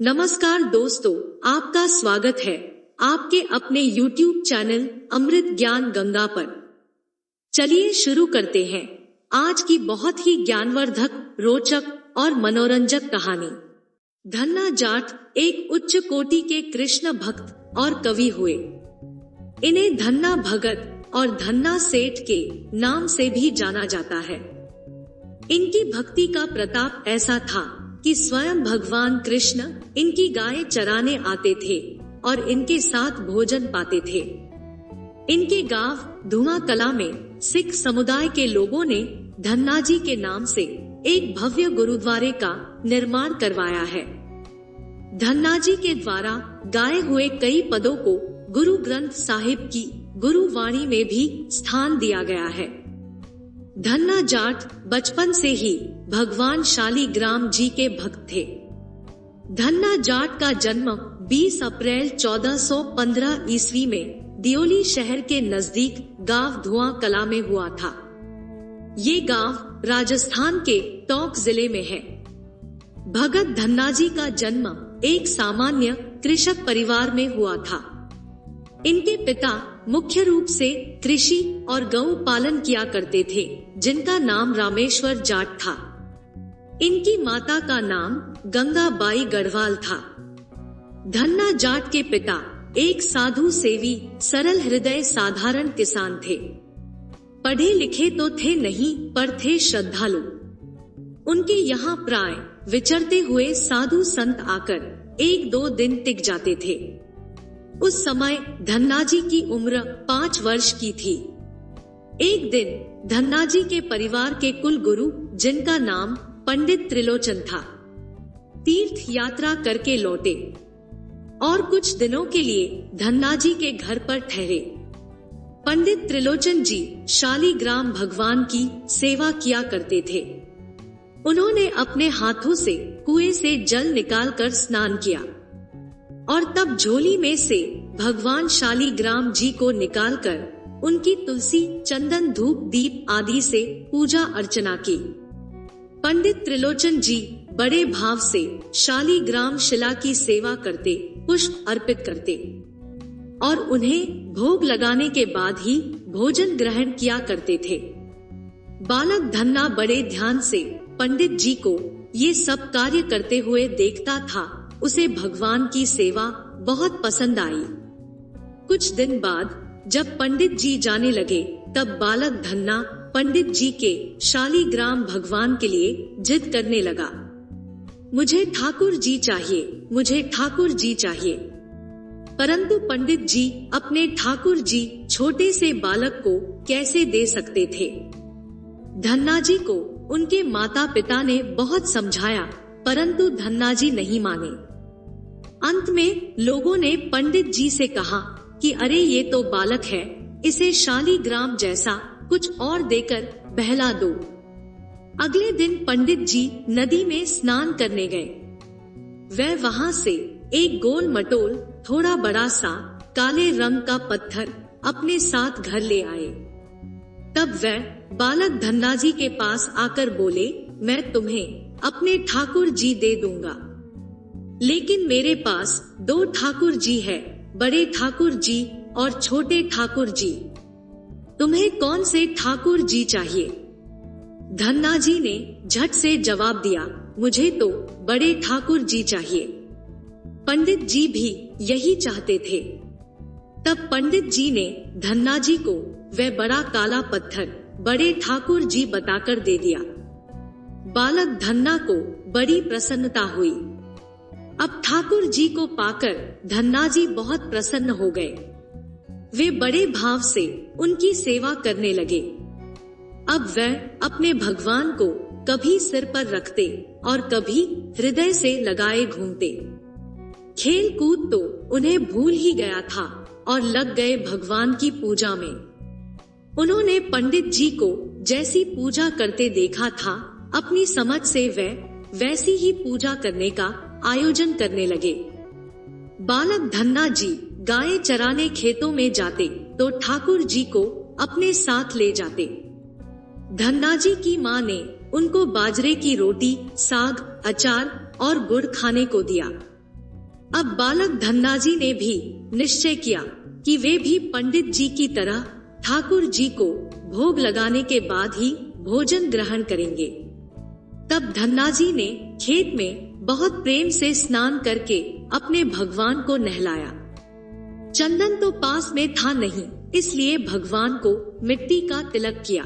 नमस्कार दोस्तों, आपका स्वागत है आपके अपने YouTube चैनल अमृत ज्ञान गंगा पर। चलिए शुरू करते हैं आज की बहुत ही ज्ञानवर्धक, रोचक और मनोरंजक कहानी। धन्ना जाट एक उच्च कोटि के कृष्ण भक्त और कवि हुए। इन्हें धन्ना भगत और धन्ना सेठ के नाम से भी जाना जाता है। इनकी भक्ति का प्रताप ऐसा था कि स्वयं भगवान कृष्ण इनकी गायें चराने आते थे और इनके साथ भोजन पाते थे। इनके गांव धुआं कला में सिख समुदाय के लोगों ने धन्ना जी के नाम से एक भव्य गुरुद्वारे का निर्माण करवाया है। धन्ना जी के द्वारा गाए हुए कई पदों को गुरु ग्रंथ साहिब की गुरुवाणी में भी स्थान दिया गया है। धन्ना जाट बचपन से ही भगवान शालीग्राम जी के भक्त थे। धन्ना जाट का जन्म 20 अप्रैल 1415 ईस्वी में दियोली शहर के नजदीक गांव धुआं कला में हुआ था। ये गांव राजस्थान के टोंक जिले में है। भगत धन्ना जी का जन्म एक सामान्य कृषक परिवार में हुआ था। इनके पिता मुख्य रूप से कृषि और गौ पालन किया करते थे, जिनका नाम रामेश्वर जाट था। इनकी माता का नाम गंगाबाई गढ़वाल था। धन्ना जाट के पिता एक साधु सेवी, सरल हृदय साधारण किसान थे। पढ़े लिखे तो थे नहीं, पर थे श्रद्धालु। उनके यहाँ प्राय विचरते हुए साधु संत आकर 1-2 दिन टिक जाते थे। उस समय धन्ना जी की उम्र 5 वर्ष की थी। एक दिन धन्ना जी के परिवार के कुल गुरु, जिनका नाम पंडित त्रिलोचन था, तीर्थ यात्रा करके लौटे और कुछ दिनों के लिए धन्ना जी के घर पर ठहरे। पंडित त्रिलोचन जी शालीग्राम भगवान की सेवा किया करते थे। उन्होंने अपने हाथों से कुएं से जल निकालकर स्नान किया और तब झोली में से भगवान शालीग्राम जी को निकालकर उनकी तुलसी, चंदन, धूप, दीप आदि से पूजा अर्चना की। पंडित त्रिलोचन जी बड़े भाव से शालीग्राम शिला की सेवा करते, पुष्प अर्पित करते और उन्हें भोग लगाने के बाद ही भोजन ग्रहण किया करते थे। बालक धन्ना बड़े ध्यान से पंडित जी को ये सब कार्य करते हुए देखता था। उसे भगवान की सेवा बहुत पसंद आई। कुछ दिन बाद जब पंडित जी जाने लगे, तब बालक धन्ना पंडित जी के शालीग्राम भगवान के लिए जिद करने लगा, मुझे ठाकुर जी चाहिए, मुझे ठाकुर जी चाहिए। परंतु पंडित जी अपने ठाकुर जी छोटे से बालक को कैसे दे सकते थे। धन्ना जी को उनके माता पिता ने बहुत समझाया, परंतु धन्ना जी नहीं माने। अंत में लोगों ने पंडित जी से कहा कि अरे ये तो बालक है, इसे शालीग्राम जैसा कुछ और देकर बहला दो। अगले दिन पंडित जी नदी में स्नान करने गए। वह वहां से एक गोल मटोल, थोड़ा बड़ा सा काले रंग का पत्थर अपने साथ घर ले आए। तब वह बालक धन्ना जी के पास आकर बोले, मैं तुम्हें अपने ठाकुर जी दे दूंगा, लेकिन मेरे पास 2 ठाकुर जी है, बड़े ठाकुर जी और छोटे ठाकुर जी। तुम्हें कौन से ठाकुर जी चाहिए? धन्ना जी ने झट से जवाब दिया, मुझे तो बड़े ठाकुर जी चाहिए। पंडित जी भी यही चाहते थे। तब पंडित जी ने धन्ना जी को वह बड़ा काला पत्थर बड़े ठाकुर जी बताकर दे दिया। बालक धन्ना को बड़ी प्रसन्नता हुई। अब ठाकुर जी को पाकर धन्ना जी बहुत प्रसन्न हो गए। वे बड़े भाव से उनकी सेवा करने लगे। अब वह अपने भगवान को कभी सिर पर रखते और कभी हृदय से लगाए घूमते। खेल कूद तो उन्हें भूल ही गया था और लग गए भगवान की पूजा में। उन्होंने पंडित जी को जैसी पूजा करते देखा था, अपनी समझ से वह वैसी ही पूजा करने का आयोजन करने लगे। बालक धन्ना जी गायें चराने खेतों में जाते तो ठाकुर जी को अपने साथ ले जाते। धन्ना जी की माँ ने उनको बाजरे की रोटी, साग, अचार और गुड़ खाने को दिया। अब बालक धन्नाजी ने भी निश्चय किया कि वे भी पंडित जी की तरह ठाकुर जी को भोग लगाने के बाद ही भोजन ग्रहण करेंगे। तब धन्नाजी ने खेत में बहुत प्रेम से स्नान करके अपने भगवान को नहलाया। चंदन तो पास में था नहीं, इसलिए भगवान को मिट्टी का तिलक किया।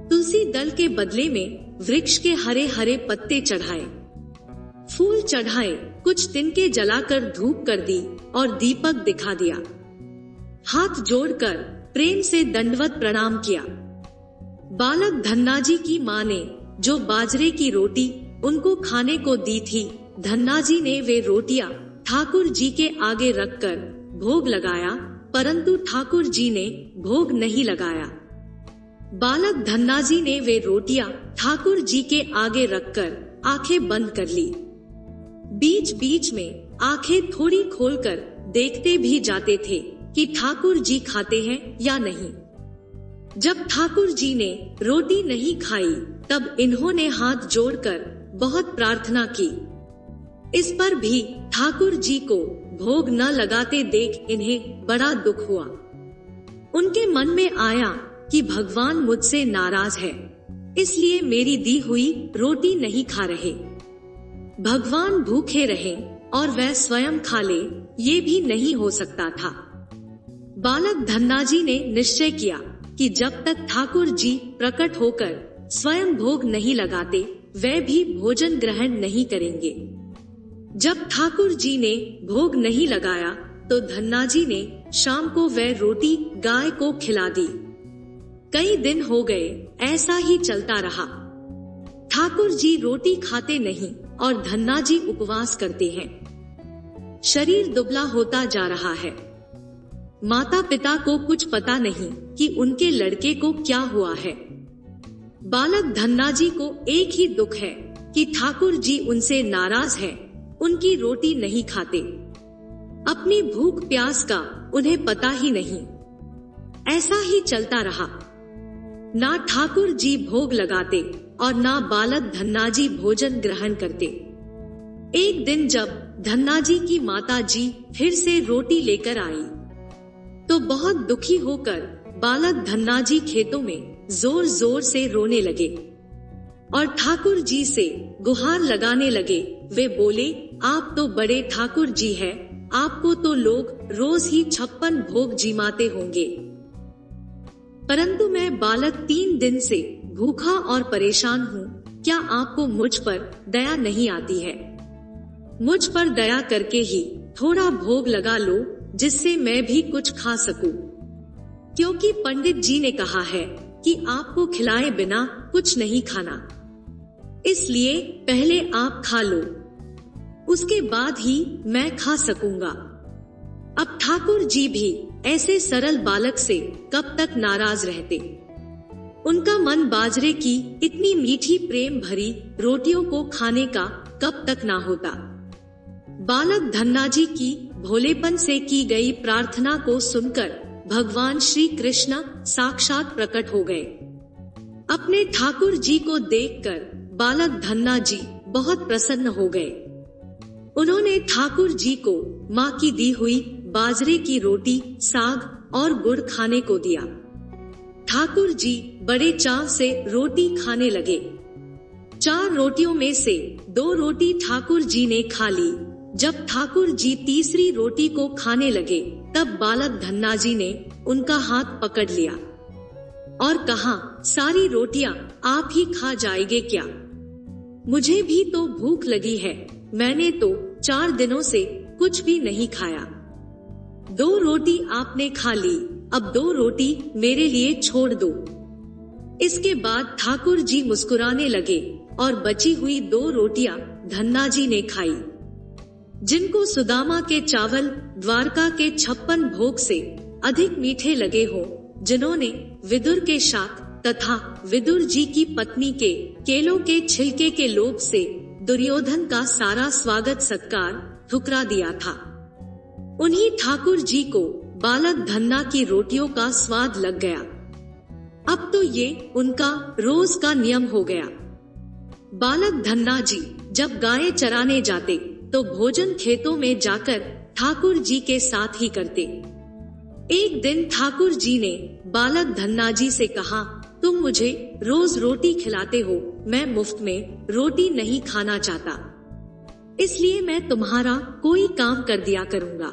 तुलसी दल के बदले में वृक्ष के हरे हरे पत्ते चढ़ाए, फूल चढ़ाए, कुछ तिनके जलाकर धूप कर दी और दीपक दिखा दिया। हाथ जोड़कर प्रेम से दंडवत प्रणाम किया। बालक धन्नाजी की माँ ने जो बाजरे की रोटी उनको खाने को दी थी, धन्नाजी ने वे रोटियां ठाकुर जी के आगे रखकर भोग लगाया, परंतु ठाकुर जी ने भोग नहीं लगाया। बालक धन्नाजी ने वे रोटियां ठाकुर जी के आगे रखकर आंखें बंद कर ली। बीच बीच में आंखें थोड़ी खोलकर देखते भी जाते थे कि ठाकुर जी खाते हैं या नहीं। जब ठाकुर जी ने रोटी नहीं खाई, तब इन्होंने हाथ जोड़कर बहुत प्रार्थना की। इस पर भी ठाकुर जी को भोग न लगाते देख इन्हें बड़ा दुख हुआ। उनके मन में आया कि भगवान मुझसे नाराज है, इसलिए मेरी दी हुई रोटी नहीं खा रहे। भगवान भूखे रहे और वह स्वयं खा ले, ये भी नहीं हो सकता था। बालक धन्नाजी ने निश्चय किया कि जब तक ठाकुर जी प्रकट होकर स्वयं भोग नहीं लगाते, वे भी भोजन ग्रहण नहीं करेंगे। जब ठाकुर जी ने भोग नहीं लगाया, तो धन्नाजी ने शाम को वह रोटी गाय को खिला दी। कई दिन हो गए, ऐसा ही चलता रहा। ठाकुर जी रोटी खाते नहीं और धन्नाजी उपवास करते हैं। शरीर दुबला होता जा रहा है। माता पिता को कुछ पता नहीं कि उनके लड़के को क्या हुआ है। बालक धन्नाजी को एक ही दुख है कि ठाकुर जी उनसे नाराज हैं, उनकी रोटी नहीं खाते। अपनी भूख प्यास का उन्हें पता ही नहीं। ऐसा ही चलता रहा। ना ठाकुर जी भोग लगाते और ना बालक धन्नाजी भोजन ग्रहण करते। एक दिन जब धन्नाजी की माता जी फिर से रोटी लेकर आई, तो बहुत दुखी होकर बालक धन्नाजी खेतों में जोर जोर से रोने लगे और ठाकुर जी से गुहार लगाने लगे। वे बोले, आप तो बड़े ठाकुर जी हैं, आपको तो लोग रोज ही 56 भोग जिमाते होंगे, परंतु मैं बालक 3 दिन से भूखा और परेशान हूँ। क्या आपको मुझ पर दया नहीं आती है? मुझ पर दया करके ही थोड़ा भोग लगा लो, जिससे मैं भी कुछ खा सकूं। क्योंकि पंडित जी ने कहा है कि आपको खिलाए बिना कुछ नहीं खाना, इसलिए पहले आप खा लो, उसके बाद ही मैं खा सकूंगा। अब ठाकुर जी भी ऐसे सरल बालक से कब तक नाराज रहते। उनका मन बाजरे की इतनी मीठी प्रेम भरी रोटियों को खाने का कब तक ना होता। बालक धन्नाजी की भोलेपन से की गई प्रार्थना को सुनकर भगवान श्री कृष्ण साक्षात प्रकट हो गए। अपने ठाकुर जी को देखकर बालक धन्नाजी बहुत प्रसन्न हो गए। उन्होंने ठाकुर जी को माँ की दी हुई बाजरे की रोटी, साग और गुड़ खाने को दिया। ठाकुर जी बड़े चाव से रोटी खाने लगे। 4 रोटियों में से 2 रोटी ठाकुर जी ने खा ली। जब ठाकुर जी तीसरी रोटी को खाने लगे, तब बालक धन्नाजी ने उनका हाथ पकड़ लिया और कहा, सारी रोटियां आप ही खा जाएंगे क्या? मुझे भी तो भूख लगी है, मैंने तो 4 दिनों से कुछ भी नहीं खाया। 2 रोटी आपने खा ली, अब 2 रोटी मेरे लिए छोड़ दो। इसके बाद ठाकुर जी मुस्कुराने लगे और बची हुई 2 रोटियां धन्नाजी ने खाई, जिनको सुदामा के चावल द्वारका के 56 भोग से अधिक मीठे लगे हो, जिन्होंने विदुर के शाक तथा विदुर जी की पत्नी के केलों के छिलके के लोभ से दुर्योधन का सारा स्वागत सत्कार ठुकरा दिया था। उन्हीं ठाकुर जी को बालक धन्ना की रोटियों का स्वाद लग गया। अब तो ये उनका रोज का नियम हो गया। बालक धन्ना जी जब गायें चराने जाते, तो भोजन खेतों में जाकर ठाकुर जी के साथ ही करते। एक दिन ठाकुर जी ने बालक धन्ना जी से कहा, तुम मुझे रोज रोटी खिलाते हो, मैं मुफ्त में रोटी नहीं खाना चाहता, इसलिए मैं तुम्हारा कोई काम कर दिया करूंगा।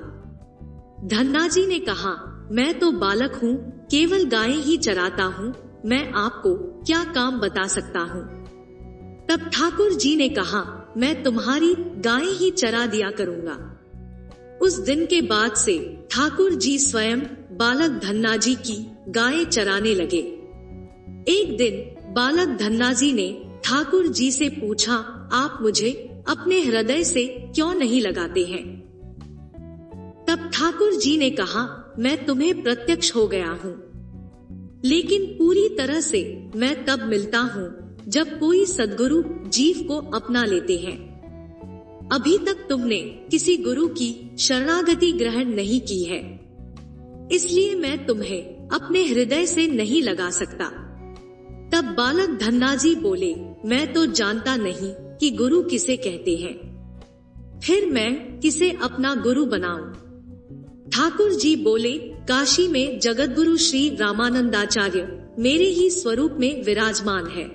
धन्ना जी ने कहा, मैं तो बालक हूँ, केवल गायें ही चराता हूँ, मैं आपको क्या काम बता सकता हूँ। तब ठाकुर जी ने कहा, मैं तुम्हारी गायें ही चरा दिया करूंगा। उस दिन के बाद से ठाकुर जी स्वयं बालक धन्ना जी की गायें चराने लगे। एक दिन बालक धन्ना जी ने ठाकुर जी से पूछा, आप मुझे अपने हृदय से क्यों नहीं लगाते हैं? तब ठाकुर जी ने कहा, मैं तुम्हें प्रत्यक्ष हो गया हूँ, लेकिन पूरी तरह से मैं तब मिलता हूँ जब कोई सद्गुरु जीव को अपना लेते हैं। अभी तक तुमने किसी गुरु की शरणागति ग्रहण नहीं की है, इसलिए मैं तुम्हें अपने हृदय से नहीं लगा सकता। तब बालक धन्ना जी बोले, मैं तो जानता नहीं कि गुरु किसे कहते हैं, फिर मैं किसे अपना गुरु बनाऊं? ठाकुर जी बोले, काशी में जगतगुरु श्री रामानंदाचार्य मेरे ही स्वरूप में विराजमान है,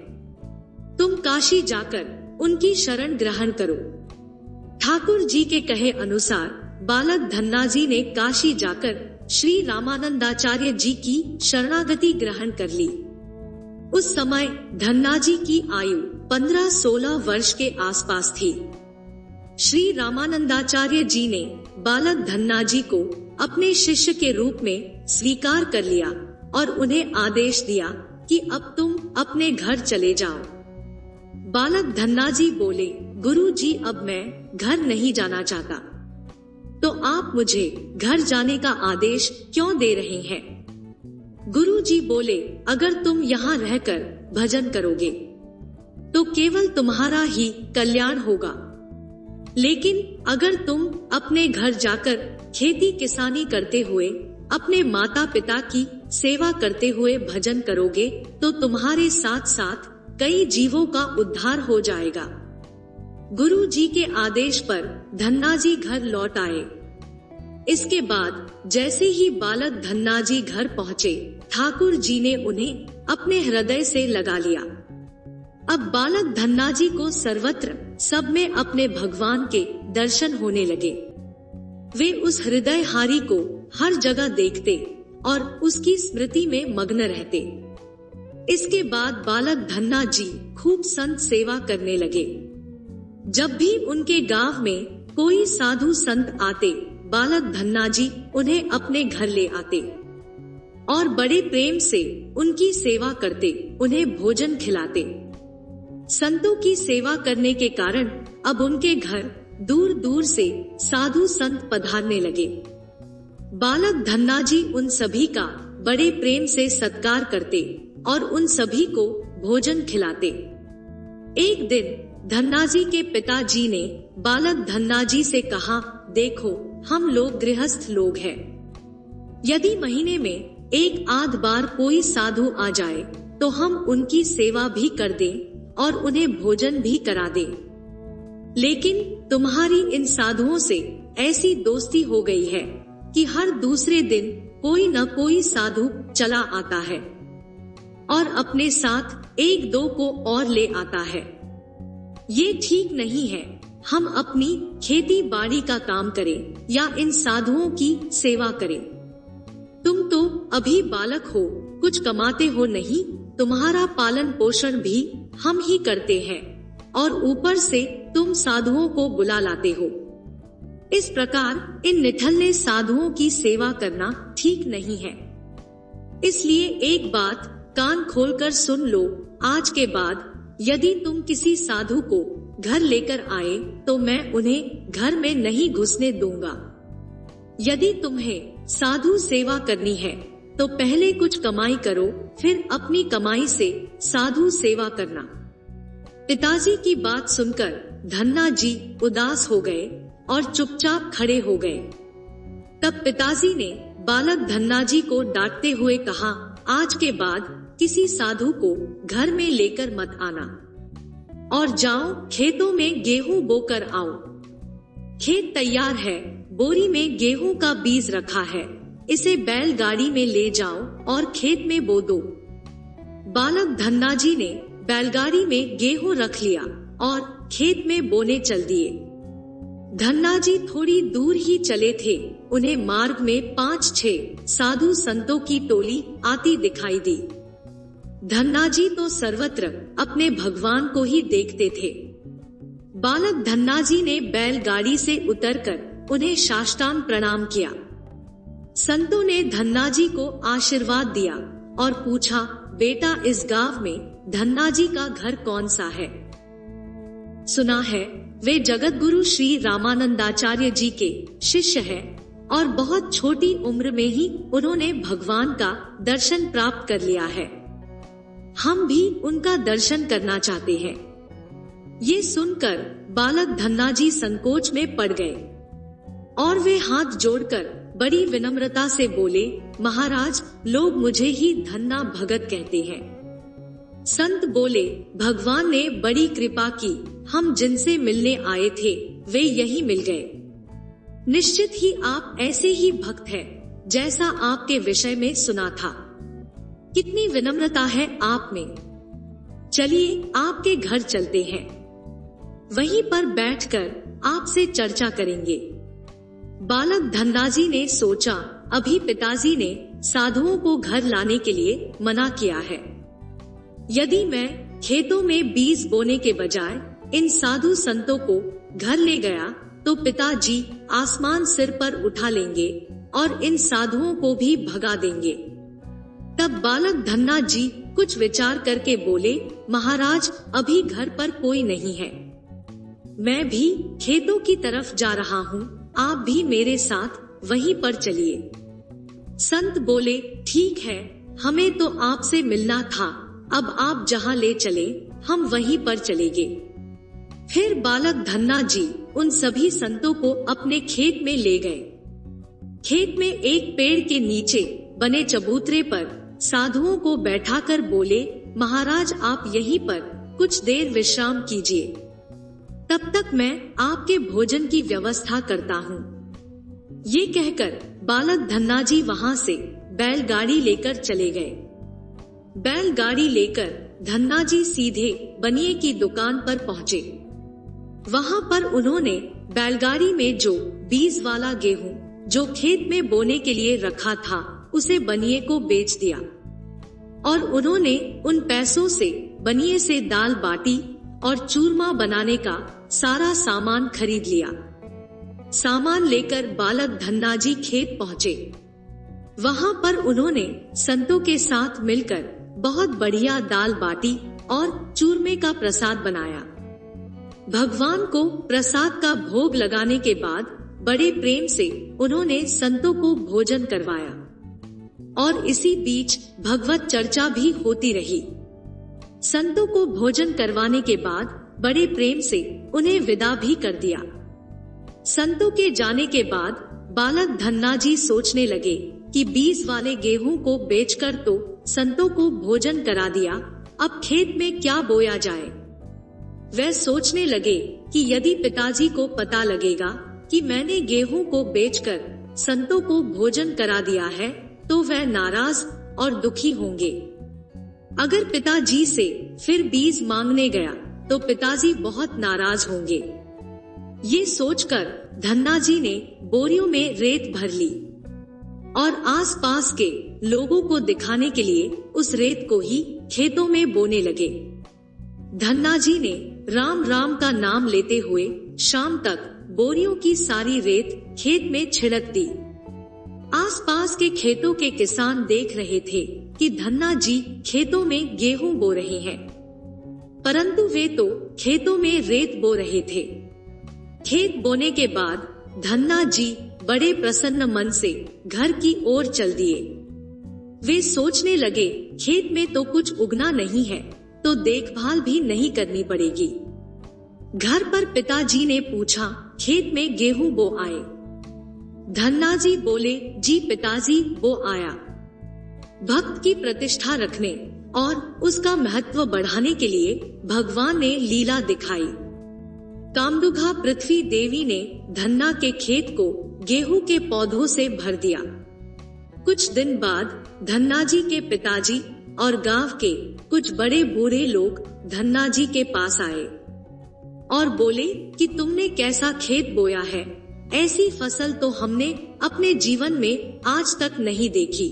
तुम काशी जाकर उनकी शरण ग्रहण करो। ठाकुर जी के कहे अनुसार बालक धन्ना जी ने काशी जाकर श्री रामानंदाचार्य जी की शरणागति ग्रहण कर ली। उस समय धन्ना जी की आयु 15-16 वर्ष के आसपास थी। श्री रामानंदाचार्य जी ने बालक धन्ना जी को अपने शिष्य के रूप में स्वीकार कर लिया और उन्हें आदेश दिया कि अब तुम अपने घर चले जाओ। बालक धन्ना जी बोले, गुरु जी अब मैं घर नहीं जाना चाहता, तो आप मुझे घर जाने का आदेश क्यों दे रहे हैं? गुरु जी बोले, अगर तुम यहाँ रहकर भजन करोगे तो केवल तुम्हारा ही कल्याण होगा, लेकिन अगर तुम अपने घर जाकर खेती किसानी करते हुए अपने माता पिता की सेवा करते हुए भजन करोगे तो तुम्हारे साथ साथ कई जीवों का उद्धार हो जाएगा। गुरु जी के आदेश पर धन्ना जी घर लौट आए। इसके बाद जैसे ही बालक धन्ना जी घर पहुँचे, ठाकुर जी ने उन्हें अपने हृदय से लगा लिया। अब बालक धन्ना जी को सर्वत्र सब में अपने भगवान के दर्शन होने लगे। वे उस हृदयहारी को हर जगह देखते और उसकी स्मृति में मग्न रहते। इसके बाद बालक धन्ना जी खूब संत सेवा करने लगे। जब भी उनके गांव में कोई साधु संत आते, बालक धन्ना जी उन्हें अपने घर ले आते और बड़े प्रेम से उनकी सेवा करते, उन्हें भोजन खिलाते। संतों की सेवा करने के कारण अब उनके घर दूर दूर से साधु संत पधारने लगे। बालक धन्ना जी उन सभी का बड़े प्रेम से सत्कार करते और उन सभी को भोजन खिलाते। एक दिन धन्ना जी के पिताजी ने बालक धन्ना जी से कहा, देखो हम लोग गृहस्थ लोग हैं, यदि महीने में एक आध बार कोई साधु आ जाए तो हम उनकी सेवा भी कर दें और उन्हें भोजन भी करा दें। लेकिन तुम्हारी इन साधुओं से ऐसी दोस्ती हो गई है कि हर दूसरे दिन कोई न कोई साधु चला आता है और अपने साथ एक दो को और ले आता है। ये ठीक नहीं है, हम अपनी खेती बाड़ी का काम करें या इन साधुओं की सेवा करें। तुम तो अभी बालक हो, कुछ कमाते हो नहीं, तुम्हारा पालन पोषण भी हम ही करते हैं और ऊपर से तुम साधुओं को बुला लाते हो। इस प्रकार इन निठल्ले साधुओं की सेवा करना ठीक नहीं है। इसलिए एक बात कान खोलकर सुन लो, आज के बाद यदि तुम किसी साधु को घर लेकर आए तो मैं उन्हें घर में नहीं घुसने दूंगा। यदि तुम्हें साधु सेवा करनी है तो पहले कुछ कमाई करो, फिर अपनी कमाई से साधु सेवा करना। पिताजी की बात सुनकर धन्ना जी उदास हो गए और चुपचाप खड़े हो गए। तब पिताजी ने बालक धन्ना जी को डांटते हुए कहा, आज के बाद किसी साधु को घर में लेकर मत आना और जाओ खेतों में गेहूं बोकर आओ। खेत तैयार है, बोरी में गेहूं का बीज रखा है, इसे बैलगाड़ी में ले जाओ और खेत में बो दो। बालक धन्नाजी ने बैलगाड़ी में गेहूं रख लिया और खेत में बोने चल दिए। धन्नाजी थोड़ी दूर ही चले थे, उन्हें मार्ग में 5-6 साधु संतों की टोली आती दिखाई दी। धन्नाजी तो सर्वत्र अपने भगवान को ही देखते थे। बालक धन्नाजी ने बैलगाड़ी से उतरकर उन्हें साष्टांग प्रणाम किया। संतों ने धन्नाजी को आशीर्वाद दिया और पूछा, बेटा इस गांव में धन्नाजी का घर कौन सा है? सुना है वे जगत गुरु श्री रामानंदाचार्य जी के शिष्य हैं और बहुत छोटी उम्र में ही उन्होंने भगवान का दर्शन प्राप्त कर लिया है। हम भी उनका दर्शन करना चाहते हैं। ये सुनकर बालक धन्नाजी संकोच में पड़ गए और वे हाथ जोड़कर बड़ी विनम्रता से बोले, महाराज लोग मुझे ही धन्ना भगत कहते हैं। संत बोले, भगवान ने बड़ी कृपा की, हम जिनसे मिलने आए थे वे यही मिल गए। निश्चित ही आप ऐसे ही भक्त हैं जैसा आपके विषय में सुना था। कितनी विनम्रता है आप में। चलिए आपके घर चलते हैं, वहीं पर बैठकर आपसे चर्चा करेंगे। बालक धन्नाजी ने सोचा, अभी पिताजी ने साधुओं को घर लाने के लिए मना किया है। यदि मैं खेतों में बीज बोने के बजाय इन साधु संतों को घर ले गया तो पिताजी आसमान सिर पर उठा लेंगे और इन साधुओं को भी भगा देंगे। तब बालक धन्नाजी कुछ विचार करके बोले, महाराज अभी घर पर कोई नहीं है, मैं भी खेतों की तरफ जा रहा हूँ, आप भी मेरे साथ वहीं पर चलिए। संत बोले, ठीक है, हमें तो आपसे मिलना था, अब आप जहाँ ले चले हम वहीं पर चलेंगे। फिर बालक धन्नाजी उन सभी संतों को अपने खेत में ले गए। खेत में एक पेड़ के नीचे बने चबूतरे पर साधुओं को बैठाकर बोले, महाराज आप यहीं पर कुछ देर विश्राम कीजिए, तब तक मैं आपके भोजन की व्यवस्था करता हूँ। ये कहकर बालक धन्नाजी वहाँ से बैलगाड़ी लेकर चले गए। बैलगाड़ी लेकर धन्नाजी सीधे बनिए की दुकान पर पहुँचे। वहाँ पर उन्होंने बैलगाड़ी में जो बीज वाला गेहूं जो खेत में बोने के लिए रखा था उसे बनिए को बेच दिया और उन्होंने उन पैसों से बनिए से दाल बाटी और चूरमा बनाने का सारा सामान खरीद लिया। सामान लेकर बालक धन्नाजी खेत पहुँचे। वहाँ पर उन्होंने संतों के साथ मिलकर बहुत बढ़िया दाल बाटी और चूरमे का प्रसाद बनाया। भगवान को प्रसाद का भोग लगाने के बाद बड़े प्रेम से उन्होंने संतों को भोजन करवाया और इसी बीच भगवत चर्चा भी होती रही। संतों को भोजन करवाने के बाद बड़े प्रेम से उन्हें विदा भी कर दिया। संतों के जाने के बाद बालक धन्नाजी सोचने लगे कि बीज वाले गेहूं को बेचकर तो संतों को भोजन करा दिया, अब खेत में क्या बोया जाए। वह सोचने लगे कि यदि पिताजी को पता लगेगा कि मैंने गेहूं को बेचकर संतों को भोजन करा दिया है तो वह नाराज और दुखी होंगे। अगर पिताजी से फिर बीज मांगने गया तो पिताजी बहुत नाराज होंगे। ये सोचकर धन्नाजी ने बोरियों में रेत भर ली और आसपास के लोगों को दिखाने के लिए उस रेत को ही खेतों में बोने लगे। धन्नाजी ने राम राम का नाम लेते हुए शाम तक बोरियों की सारी रेत खेत में छिड़क दी। आसपास के खेतों के किसान देख रहे थे कि धन्नाजी खेतों में गेहूं बो रहे हैं, परंतु वे तो खेतों में रेत बो रहे थे। खेत बोने के बाद धन्नाजी बड़े प्रसन्न मन से घर की ओर चल दिए। वे सोचने लगे, खेत में तो कुछ उगना नहीं है तो देखभाल भी नहीं करनी पड़ेगी। घर पर पिताजी ने पूछा, खेत में गेहूं बो आए? धन्नाजी बोले, जी पिताजी बो आया। भक्त की प्रतिष्ठा रखने और उसका महत्व बढ़ाने के लिए भगवान ने लीला दिखाई। कामदुघा पृथ्वी देवी ने धन्ना के खेत को गेहूं के पौधों से भर दिया। कुछ दिन बाद धन्ना जी के पिताजी और गांव के कुछ बड़े बूढ़े लोग धन्ना जी के पास आए और बोले कि तुमने कैसा खेत बोया है, ऐसी फसल तो हमने अपने जीवन में आज तक नहीं देखी।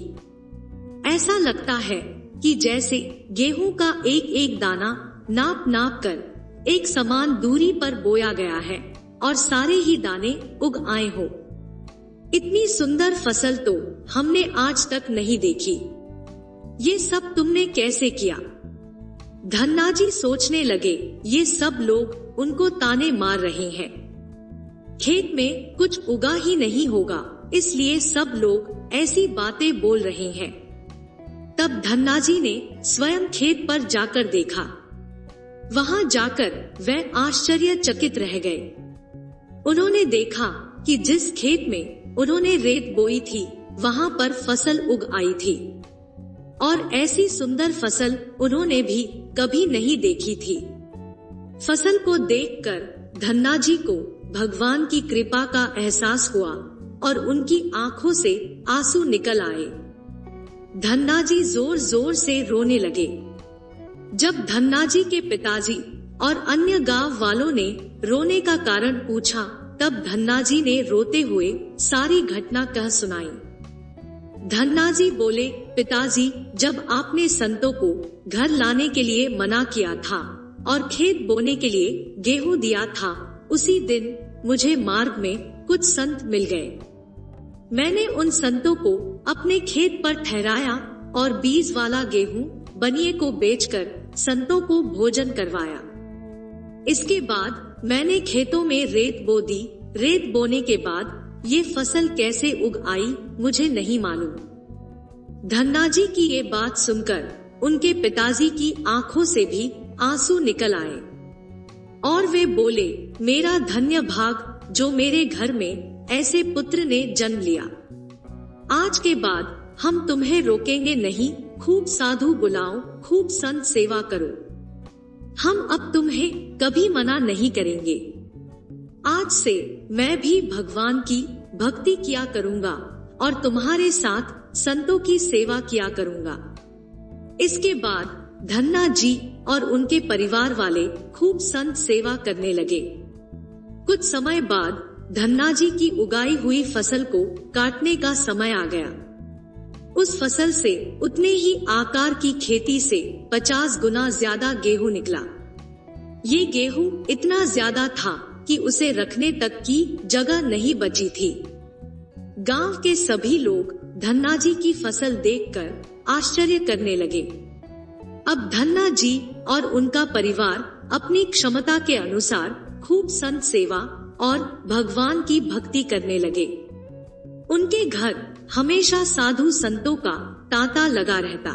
ऐसा लगता है कि जैसे गेहूं का एक एक दाना नाप नाप कर एक समान दूरी पर बोया गया है और सारे ही दाने उग आए हो। इतनी सुंदर फसल तो हमने आज तक नहीं देखी। ये सब तुमने कैसे किया? धन्ना जी सोचने लगे, ये सब लोग उनको ताने मार रहे हैं। खेत में कुछ उगा ही नहीं होगा, इसलिए सब लोग ऐसी बातें बोल रहे हैं। तब धन्ना जी ने स्वयं खेत पर जाकर देखा। वहां जाकर वह आश्चर्यचकित रह गए। उन्होंने देखा कि जिस खेत में उन्होंने रेत बोई थी, वहां पर फसल उग आई थी और ऐसी सुंदर फसल उन्होंने भी कभी नहीं देखी थी। फसल को देखकर धन्ना जी को भगवान की कृपा का एहसास हुआ और उनकी आंखों से आंसू निकल आए। धन्ना जी जोर जोर से रोने लगे। जब धन्ना जी के पिताजी और अन्य गांव वालों ने रोने का कारण पूछा, तब धन्ना जी ने रोते हुए सारी घटना कह सुनाई। धन्ना जी बोले, पिताजी, जब आपने संतों को घर लाने के लिए मना किया था और खेत बोने के लिए गेहूं दिया था, उसी दिन मुझे मार्ग में कुछ संत मिल गए। मैंने उन संतों को अपने खेत पर ठहराया और बीज वाला गेहूं बनिए को बेचकर संतों को भोजन करवाया। इसके बाद मैंने खेतों में रेत बो दी। रेत बोने के बाद ये फसल कैसे उग आई मुझे नहीं मालूम। धन्ना जी की ये बात सुनकर उनके पिताजी की आंखों से भी आंसू निकल आए और वे बोले, मेरा धन्य भाग जो मेरे घर में ऐसे पुत्र ने जन्म लिया। आज के बाद हम तुम्हें रोकेंगे नहीं, खूब साधु बुलाओ, खूब संत सेवा करो। हम अब तुम्हें कभी मना नहीं करेंगे। आज से मैं भी भगवान की भक्ति किया करूंगा और तुम्हारे साथ संतों की सेवा किया करूंगा। इसके बाद धन्ना जी और उनके परिवार वाले खूब संत सेवा करने लगे। कुछ समय बाद धन्ना जी की उगाई हुई फसल को काटने का समय आ गया। उस फसल से उतने ही आकार की खेती से 50 गुना ज्यादा गेहूं निकला। ये गेहूं इतना ज्यादा था कि उसे रखने तक की जगह नहीं बची थी। गांव के सभी लोग धन्ना जी की फसल देखकर आश्चर्य करने लगे। अब धन्ना जी और उनका परिवार अपनी क्षमता के अनुसार खूब संत सेवा और भगवान की भक्ति करने लगे। उनके घर हमेशा साधु संतों का तांता लगा रहता।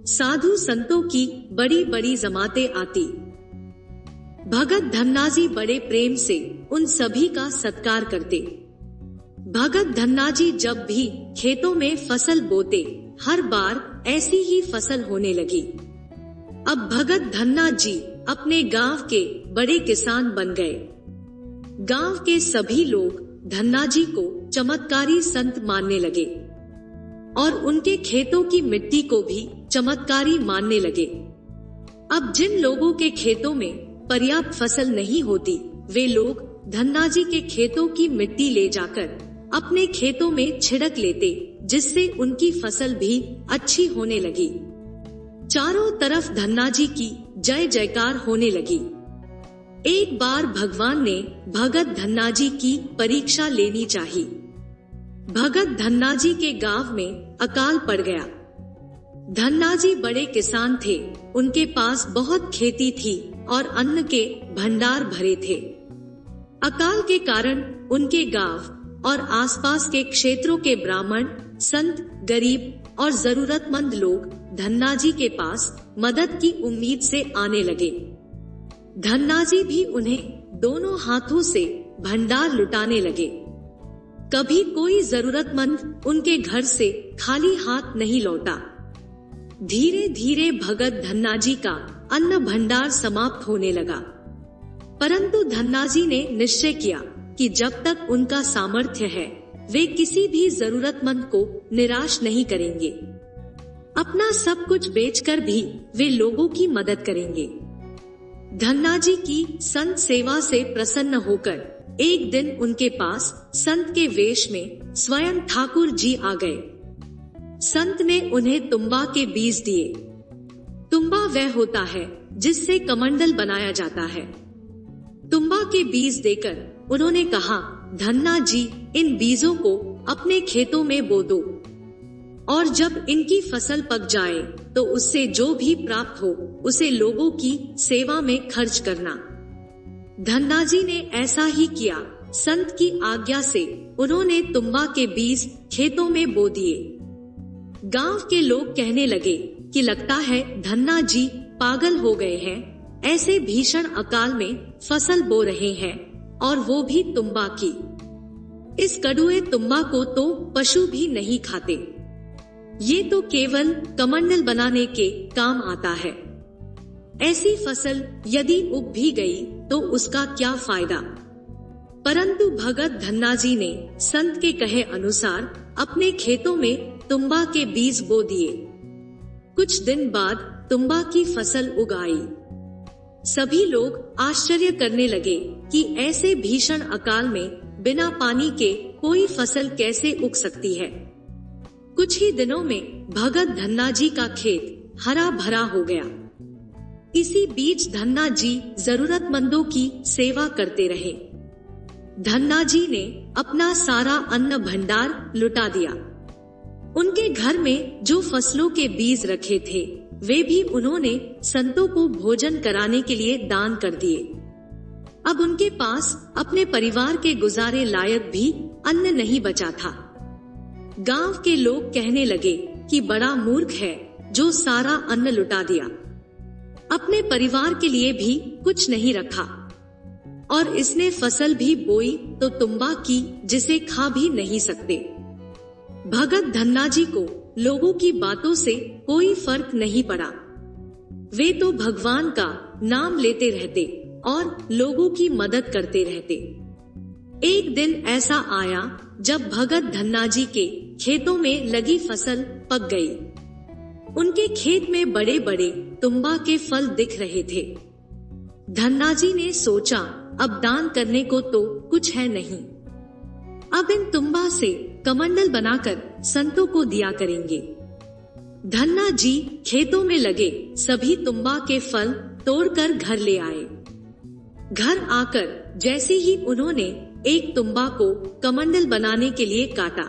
साधु संतों की बड़ी बड़ी जमातें आती। भगत धन्ना जी बड़े प्रेम से उन सभी का सत्कार करते। भगत धन्ना जी जब भी खेतों में फसल बोते, हर बार ऐसी ही फसल होने लगी। अब भगत धन्ना जी अपने गांव के बड़े किसान बन गए। गांव के सभी लोग धन्ना जी को चमत्कारी संत मानने लगे और उनके खेतों की मिट्टी को भी चमत्कारी मानने लगे। अब जिन लोगों के खेतों में पर्याप्त फसल नहीं होती, वे लोग धन्ना जी के खेतों की मिट्टी ले जाकर अपने खेतों में छिड़क लेते, जिससे उनकी फसल भी अच्छी होने लगी। चारों तरफ धन्ना जी की जय जयकार होने लगी। एक बार भगवान ने भगत धन्ना जी की परीक्षा लेनी चाहिए। भगत धन्ना जी के गांव में अकाल पड़ गया। धन्ना जी बड़े किसान थे, उनके पास बहुत खेती थी और अन्न के भंडार भरे थे। अकाल के कारण उनके गांव और आसपास के क्षेत्रों के ब्राह्मण, संत, गरीब और जरूरतमंद लोग धन्ना जी के पास मदद की उम्मीद से आने लगे। धन्ना जी भी उन्हें दोनों हाथों से भंडार लुटाने लगे। कभी कोई जरूरतमंद उनके घर से खाली हाथ नहीं लौटा। धीरे धीरे भगत धन्ना जी का अन्न भंडार समाप्त होने लगा। परंतु धन्नाजी ने निश्चय किया कि जब तक उनका सामर्थ्य है वे किसी भी जरूरतमंद को निराश नहीं करेंगे। अपना सब कुछ बेचकर भी वे लोगों की मदद करेंगे। धन्नाजी की संत सेवा से प्रसन्न होकर एक दिन उनके पास संत के वेश में स्वयं ठाकुर जी आ गए। संत ने उन्हें तुम्बा के बीज दिए। तुम्बा वह होता है जिससे कमंडल बनाया जाता है। तुम्बा के बीज देकर उन्होंने कहा, धन्ना जी, इन बीजों को अपने खेतों में बो दो और जब इनकी फसल पक जाए तो उससे जो भी प्राप्त हो उसे लोगों की सेवा में खर्च करना। धन्ना जी ने ऐसा ही किया। संत की आज्ञा से उन्होंने तुम्बा के बीज खेतों में बो दिए। गांव के लोग कहने लगे कि लगता है धन्ना जी पागल हो गए हैं, ऐसे भीषण अकाल में फसल बो रहे हैं और वो भी तुम्बा की। इस कड़ुए तुम्बा को तो पशु भी नहीं खाते। ये तो केवल कमंडल बनाने के काम आता है। ऐसी फसल यदि उग भी गई तो उसका क्या फायदा। परंतु भगत धन्नाजी ने संत के कहे अनुसार अपने खेतों में तुम्बा के बीज बो दिए। कुछ दिन बाद तुम्बा की फसल उग आई। सभी लोग आश्चर्य करने लगे कि ऐसे भीषण अकाल में बिना पानी के कोई फसल कैसे उग सकती है। कुछ ही दिनों में भगत धन्ना जी का खेत हरा भरा हो गया। इसी बीच धन्ना जी जरूरतमंदों की सेवा करते रहे। धन्ना जी ने अपना सारा अन्न भंडार लुटा दिया। उनके घर में जो फसलों के बीज रखे थे वे भी उन्होंने संतों को भोजन कराने के लिए दान कर दिए। अब उनके पास अपने परिवार के गुजारे लायक भी अन्न नहीं बचा था। गांव के लोग कहने लगे कि बड़ा मूर्ख है जो सारा अन्न लुटा दिया, अपने परिवार के लिए भी कुछ नहीं रखा और इसने फसल भी बोई तो तुम्बा की जिसे खा भी नहीं सकते। भगत धन्ना जी को लोगों की बातों से कोई फर्क नहीं पड़ा। वे तो भगवान का नाम लेते रहते और लोगों की मदद करते रहते। एक दिन ऐसा आया जब भगत धन्ना जी के खेतों में लगी फसल पक गई। उनके खेत में बड़े बड़े तुम्बा के फल दिख रहे थे। धन्ना जी ने सोचा, अब दान करने को तो कुछ है नहीं, अब इन तुम्बा से कमंडल बनाकर संतों को दिया करेंगे। धन्ना जी खेतों में लगे सभी तुम्बा के फल तोड़कर घर ले आए। घर आकर जैसे ही उन्होंने एक तुम्बा को कमंडल बनाने के लिए काटा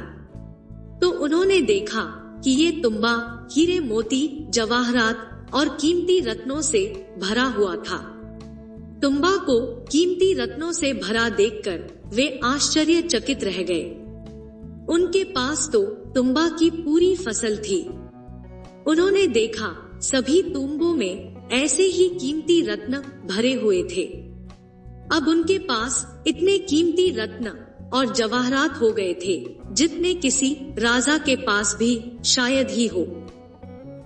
तो उन्होंने देखा कि ये तुम्बा हीरे मोती जवाहरात और कीमती रत्नों से भरा हुआ था। तुम्बा को कीमती रत्नों से भरा देखकर वे आश्चर्यचकित रह गए। उनके पास तो तुम्बा की पूरी फसल थी। उन्होंने देखा सभी तुम्बों में ऐसे ही कीमती रत्न भरे हुए थे। अब उनके पास इतने कीमती रत्न और जवाहरात हो गए थे जितने किसी राजा के पास भी शायद ही हो।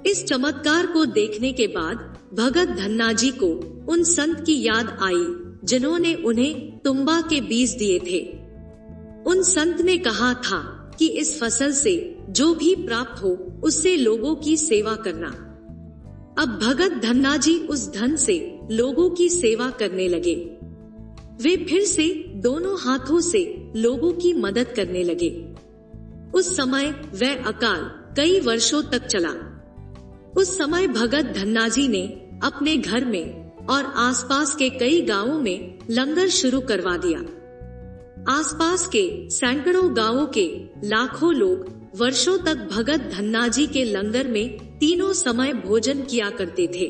इस चमत्कार को देखने के बाद भगत धन्ना जी को उन संत की याद आई जिन्होंने उन्हें तुम्बा के बीज दिए थे। उन संत ने कहा था कि इस फसल से जो भी प्राप्त हो उससे लोगों की सेवा करना। अब भगत धन्ना जी उस धन से लोगों की सेवा करने लगे। वे फिर से दोनों हाथों से लोगों की मदद करने लगे। उस समय वह अकाल कई वर्षों तक चला। उस समय भगत धन्ना जी ने अपने घर में और आसपास के कई गांवों में लंगर शुरू करवा दिया। आसपास के सैकड़ों गांवों के लाखों लोग वर्षों तक भगत धन्ना जी के लंगर में तीनों समय भोजन किया करते थे।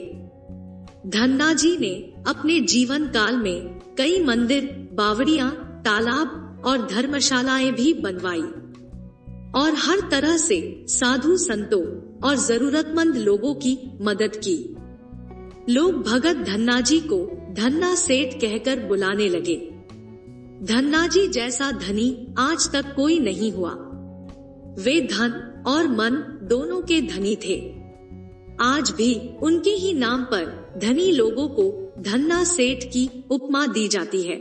धन्ना जी ने अपने जीवन काल में कई मंदिर, बावड़ियां, तालाब और धर्मशालाएं भी बनवाई और हर तरह से साधु संतों और जरूरतमंद लोगों की मदद की। लोग भगत धन्ना जी को धन्ना सेठ कहकर बुलाने लगे। धन्ना जी जैसा धनी आज तक कोई नहीं हुआ। वे धन और मन दोनों के धनी थे। आज भी उनके ही नाम पर धनी लोगों को धन्ना सेठ की उपमा दी जाती है।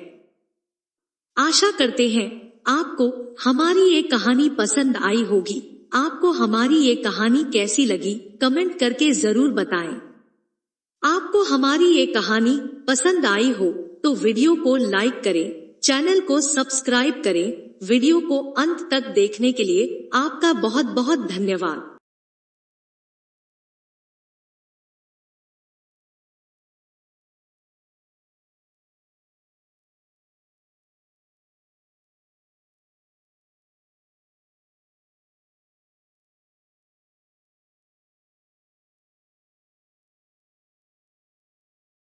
आशा करते हैं आपको हमारी ये कहानी पसंद आई होगी। आपको हमारी ये कहानी कैसी लगी कमेंट करके जरूर बताएं। आपको हमारी ये कहानी पसंद आई हो तो वीडियो को लाइक करें, चैनल को सब्सक्राइब करें। वीडियो को अंत तक देखने के लिए आपका बहुत बहुत धन्यवाद।